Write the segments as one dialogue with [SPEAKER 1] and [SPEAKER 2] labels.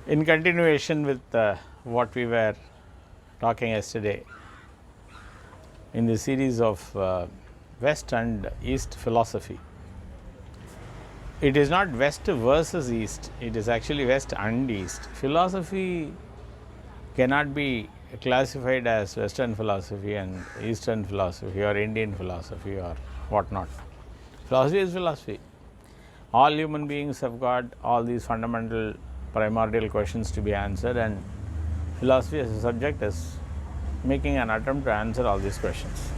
[SPEAKER 1] In continuation with what we were talking yesterday in the series of West and East philosophy, it is not West versus East, it is actually West and East. Philosophy cannot be classified as Western philosophy and Eastern philosophy or Indian philosophy or whatnot. Philosophy is philosophy. All human beings have got all these fundamental primordial questions to be answered, and philosophy as a subject is making an attempt to answer all these questions.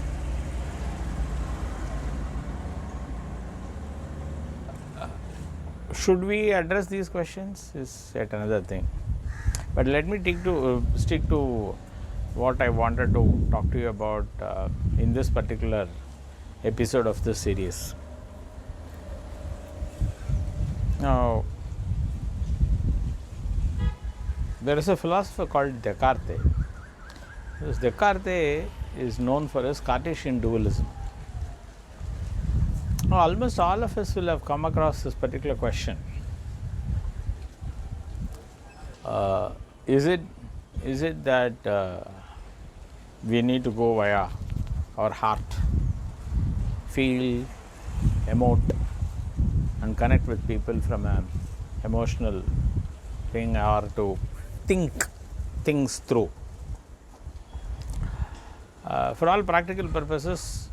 [SPEAKER 1] Should we address these questions is yet another thing. But let me stick to what I wanted to talk to you about in this particular episode of this series. Now, there is a philosopher called Descartes. This Descartes is known for his Cartesian dualism. Now, almost all of us will have come across this particular question. Is it that we need to go via our heart, feel, emote, and connect with people from an emotional thing, or to think things through? For all practical purposes,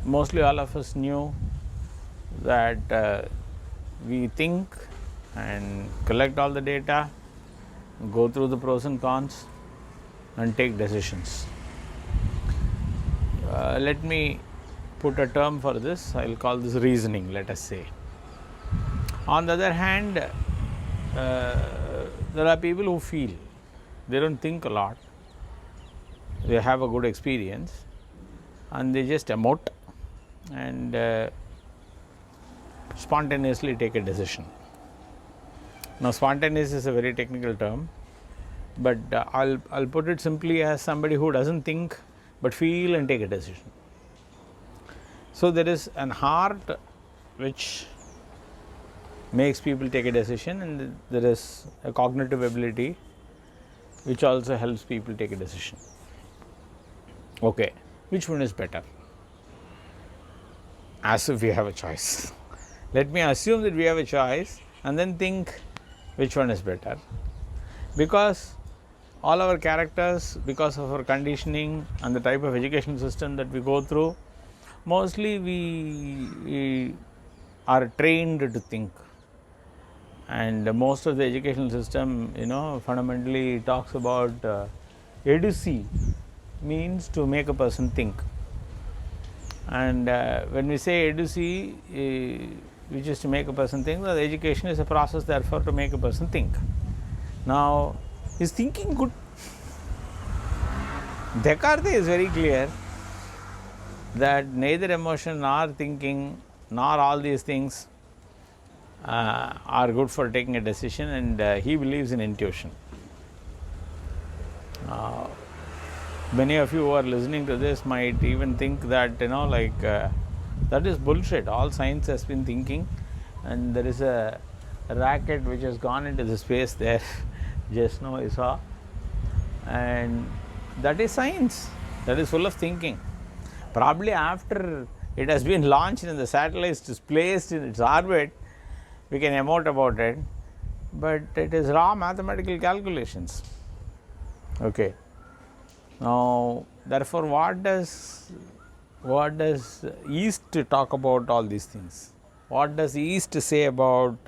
[SPEAKER 1] mostly all of us knew that we think and collect all the data, go through the pros and cons, and take decisions. Let me put a term for this. I will call this reasoning, let us say. On the other hand, there are people who feel. They don't think a lot. They have a good experience and they just emote and spontaneously take a decision. Now, spontaneous is a very technical term, but I'll put it simply as somebody who doesn't think but feel and take a decision. So, there is an heart which makes people take a decision, and there is a cognitive ability which also helps people take a decision. Okay, which one is better? As if we have a choice. Let me assume that we have a choice and then think which one is better. Because all our characters, because of our conditioning and the type of education system that we go through, mostly we are trained to think. And most of the educational system, fundamentally talks about educy, means to make a person think. And when we say educy, which is to make a person think, well, education is a process therefore to make a person think. Now, is thinking good? Descartes is very clear that neither emotion nor thinking nor all these things are good for taking a decision, and he believes in intuition. Many of you who are listening to this might even think that that is bullshit. All science has been thinking, and there is a racket which has gone into the space there just now I saw, and that is science. That is full of thinking. Probably after it has been launched and the satellite is placed in its orbit, we can emote about it, but it is raw mathematical calculations. Okay. Now, therefore, what does East talk about all these things? What does East say about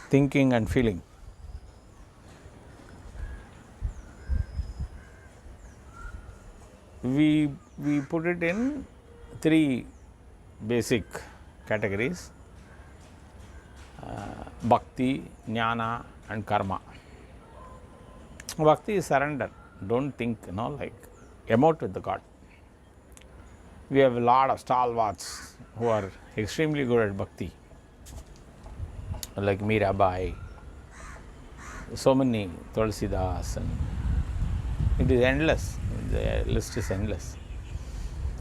[SPEAKER 1] thinking and feeling? We put it in three basic categories: bhakti, jnana, and karma. Bhakti is surrender. Don't think, emote with the God. We have a lot of stalwarts who are extremely good at bhakti, like Mirabai, so many, Tulsidas, and it is endless. The list is endless.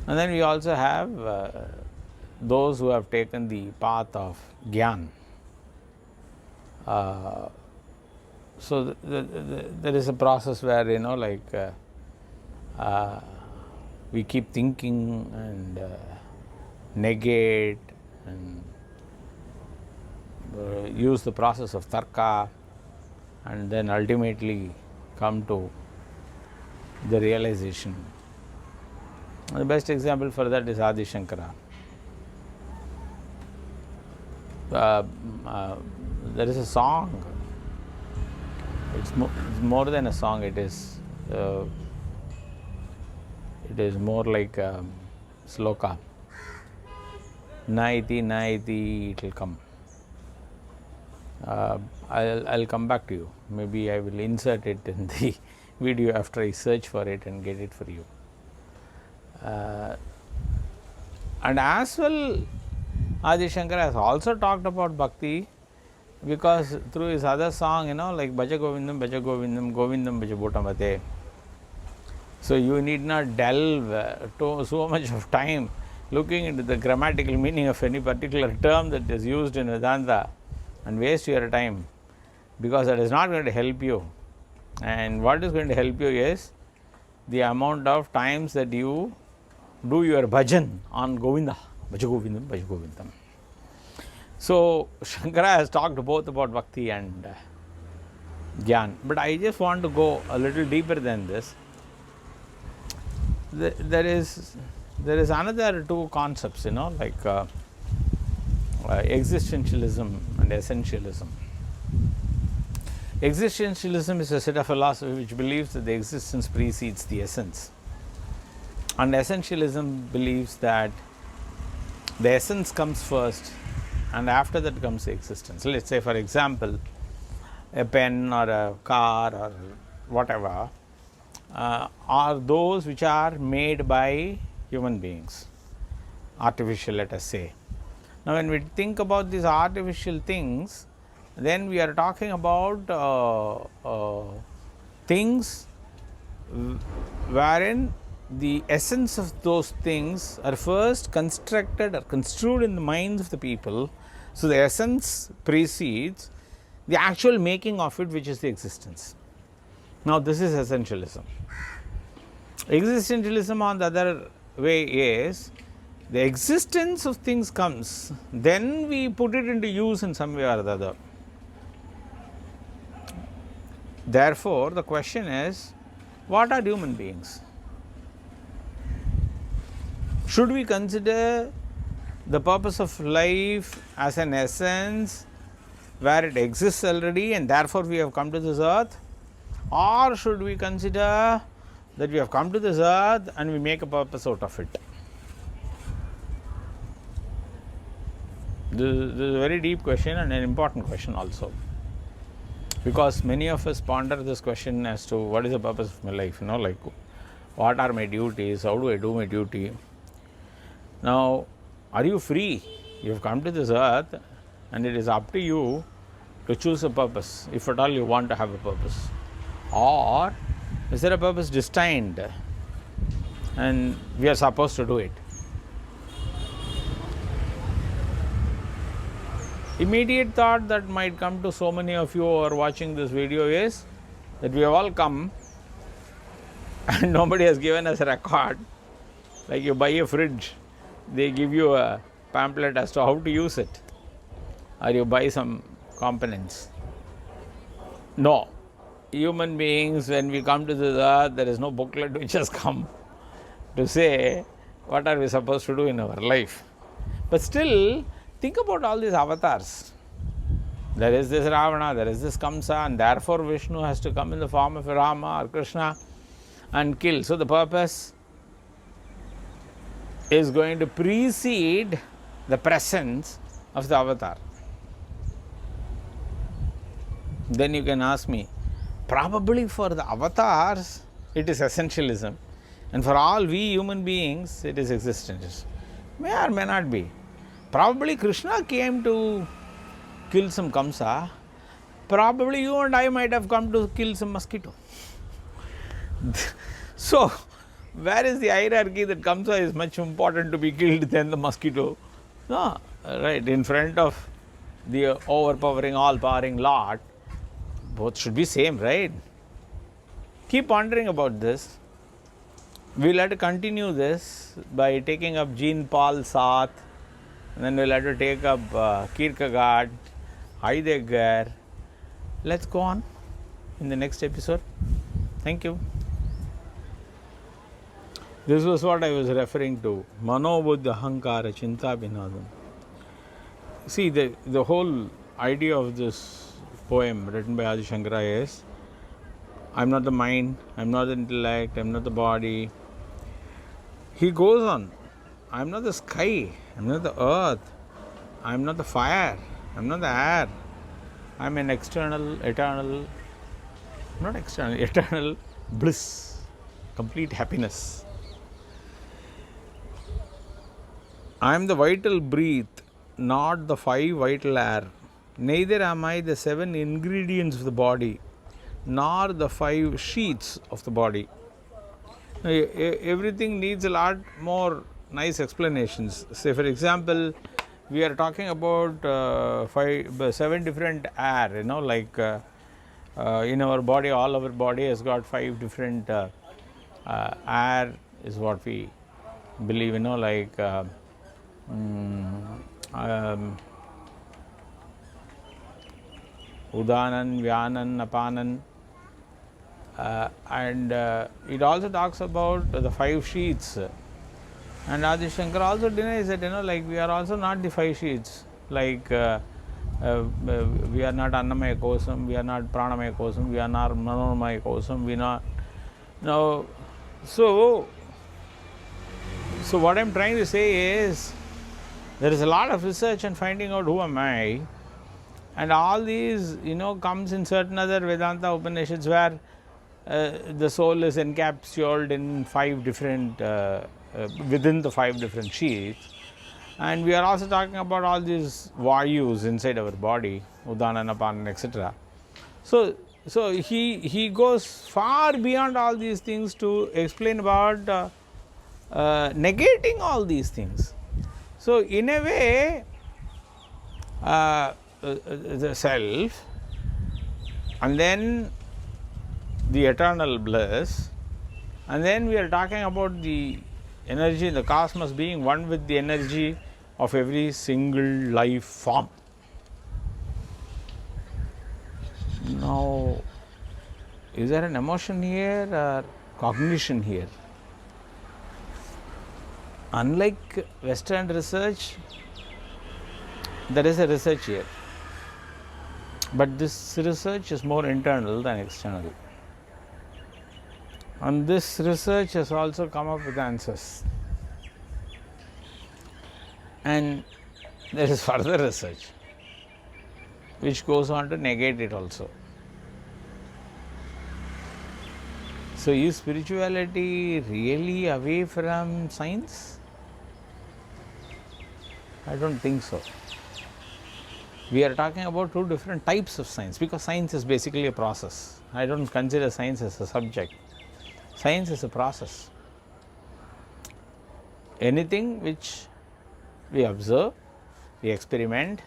[SPEAKER 1] And then we also have those who have taken the path of Gyan, Uh, so there is a process where, we keep thinking and negate and use the process of tarka, and then ultimately come to the realization. The best example for that is Adi Shankara. There is a song. It's more than a song. It is more like a sloka. Naiti, naiti, it will come. I'll come back to you. Maybe I will insert it in the video after I search for it and get it for you. And as well, Adi Shankara has also talked about bhakti, because through his other song, like Bhaja Govindam, Govindam Bhaja Bhotamate. So you need not delve to so much of time looking into the grammatical meaning of any particular term that is used in Vedanta and waste your time, because that is not going to help you. And what is going to help you is the amount of times that you do your bhajan on Govinda, Bhaja Govindam, Bhaja Govindam. So Shankara has talked both about bhakti and Gyan, but I just want to go a little deeper than this. There is another two concepts, like existentialism and essentialism. Existentialism is a set of philosophy which believes that the existence precedes the essence, and essentialism believes that the essence comes first and after that comes the existence. Let's say, for example, a pen or a car or whatever are those which are made by human beings, artificial, let us say. Now, when we think about these artificial things, then we are talking about things wherein the essence of those things are first constructed or construed in the minds of the people. So the essence precedes the actual making of it, which is the existence. Now this is essentialism. Existentialism, on the other way, is the existence of things comes, then we put it into use in some way or the other. Therefore, the question is, what are human beings? Should we consider the purpose of life as an essence where it exists already and therefore we have come to this earth? Or should we consider that we have come to this earth and we make a purpose out of it? This is a very deep question and an important question also, because many of us ponder this question as to what is the purpose of my life, like what are my duties, how do I do my duty. Now, are you free? You have come to this earth and it is up to you to choose a purpose, if at all you want to have a purpose. Or is there a purpose destined and we are supposed to do it? Immediate thought that might come to so many of you who are watching this video is that we have all come and nobody has given us a record. Like you buy a fridge, they give you a pamphlet as to how to use it, or you buy some components. No. Human beings, when we come to this earth, there is no booklet which has come to say what are we supposed to do in our life. But still, think about all these avatars. There is this Ravana, there is this Kamsa, and therefore Vishnu has to come in the form of Rama or Krishna and kill. So the purpose is going to precede the presence of the avatar. Then you can ask me, probably for the avatars it is essentialism, and for all we human beings it is existentialism. May or may not be. Probably Krishna came to kill some Kamsa, probably you and I might have come to kill some mosquito. So where is the hierarchy that Kamsa is much important to be killed than the mosquito? No, right, in front of the overpowering, all-powering Lord, both should be same, right? Keep pondering about this. We'll have to continue this by taking up Jean-Paul Sartre, and then we'll have to take up Kierkegaard, Heidegger. Let's go on in the next episode. Thank you. This was what I was referring to. Mano buddha ahankara chinta binadam. See, the whole idea of this poem written by Adi Shankara is, I'm not the mind, I'm not the intellect, I'm not the body. He goes on, I'm not the sky, I'm not the earth, I'm not the fire, I'm not the air. I'm an external, eternal, not external, eternal bliss, complete happiness. I am the vital breath, not the 5 vital air. Neither am I the 7 ingredients of the body, nor the 5 sheets of the body. Everything needs a lot more nice explanations. Say, for example, we are talking about 7 different air, like in our body, all our body has got 5 different air is what we believe, like Udanan, Vyanan, Apanan, and it also talks about the 5 sheets. And Adi Shankara also denies that, like we are also not the 5 sheets. Like we are not Annamaya Kosam, we are not Pranamaya Kosam, we are not Manomaya Kosam, we are not. Now, so what I am trying to say is, there is a lot of research and finding out who am I, and all these comes in certain other Vedanta Upanishads where the soul is encapsulated in 5 different within the 5 different sheets, and we are also talking about all these vayus inside our body, Udana, Apana, etc. So he goes far beyond all these things to explain about negating all these things. So in a way, the self, and then the eternal bliss, and then we are talking about the energy in the cosmos being one with the energy of every single life form. Now, is there an emotion here or cognition here? Unlike Western research, there is a research here, but this research is more internal than external. And this research has also come up with answers. And there is further research which goes on to negate it also. So, is spirituality really away from science? I don't think so. We are talking about 2 different types of science, because science is basically a process. I don't consider science as a subject. Science is a process. Anything which we observe, we experiment,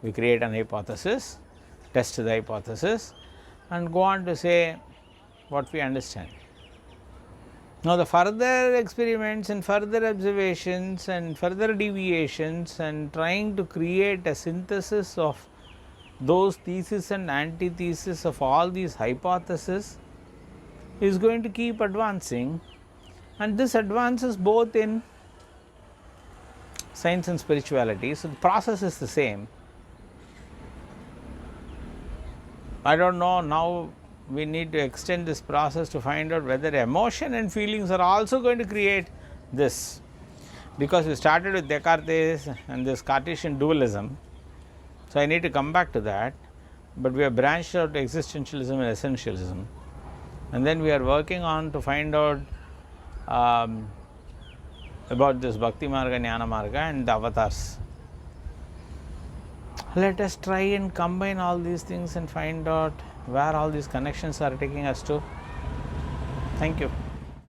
[SPEAKER 1] we create an hypothesis, test the hypothesis, and go on to say what we understand. Now, the further experiments and further observations and further deviations and trying to create a synthesis of those theses and antitheses of all these hypotheses is going to keep advancing, and this advances both in science and spirituality. So, the process is the same. I don't know, now we need to extend this process to find out whether emotion and feelings are also going to create this, because we started with Descartes and this Cartesian dualism. So, I need to come back to that, but we have branched out to existentialism and essentialism, and then we are working on to find out about this Bhakti Marga, Jnana Marga and the avatars. Let us try and combine all these things and find out where all these connections are taking us to. Thank you.